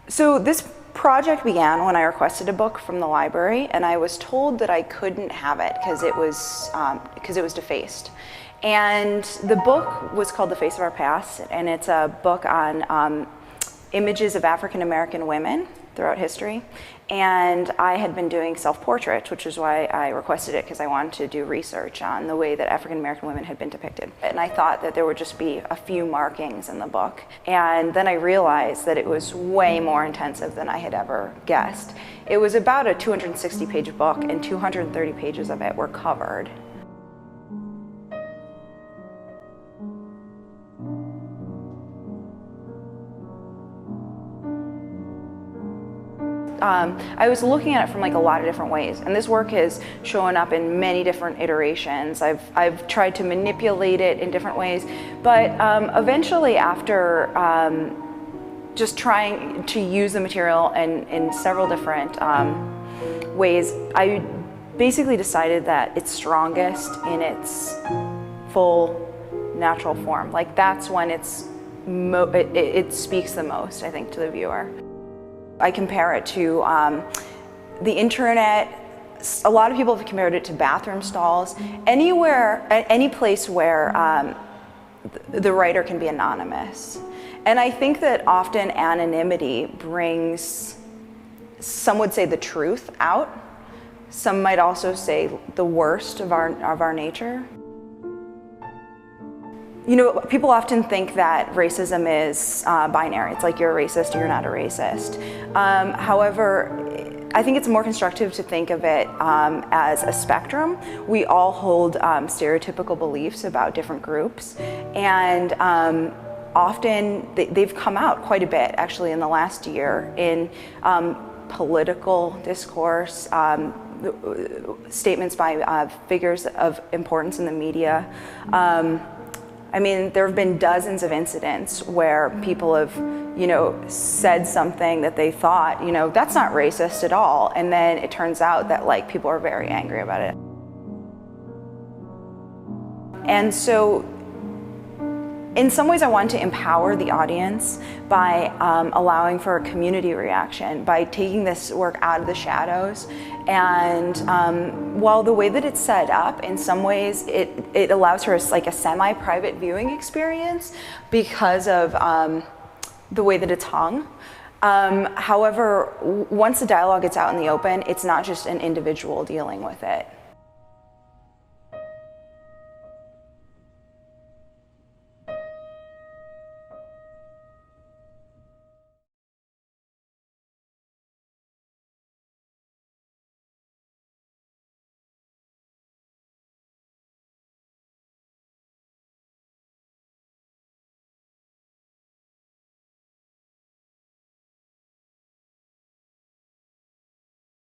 So this project began when I requested a book from the library, and I was told that I couldn't have it because it was defaced. And the book was called The Face of Our Past, and it's a book on images of African American women throughout history. And I had been doing self-portraits, which is why I requested it, because I wanted to do research on the way that African American women had been depicted. And I thought that there would just be a few markings in the book. And then I realized that it was way more intensive than I had ever guessed. It was about a 260-page book, and 230 pages of it were covered. I was looking at it from like a lot of different ways, and this work has shown up in many different iterations. I've tried to manipulate it in different ways, but eventually, after just trying to use the material in several different ways, I basically decided that it's strongest in its full natural form. Like that's when it speaks the most, I think, to the viewer. I compare it to the internet. A lot of people have compared it to bathroom stalls. Anywhere, any place where the writer can be anonymous. And I think that often anonymity brings, some would say, the truth out. Some might also say the worst of our nature. You know, people often think that racism is binary. It's like you're a racist or you're not a racist. However, I think it's more constructive to think of it as a spectrum. We all hold stereotypical beliefs about different groups, and often they've come out quite a bit, actually, in the last year in political discourse, statements by figures of importance in the media. I mean, there have been dozens of incidents where people have, said something that they thought, that's not racist at all. And then it turns out that like people are very angry about it. And so in some ways I wanted to empower the audience by allowing for a community reaction, by taking this work out of the shadows. And while the way that it's set up, in some ways, it allows for like a semi-private viewing experience because of the way that it's hung. However, once the dialogue gets out in the open, it's not just an individual dealing with it.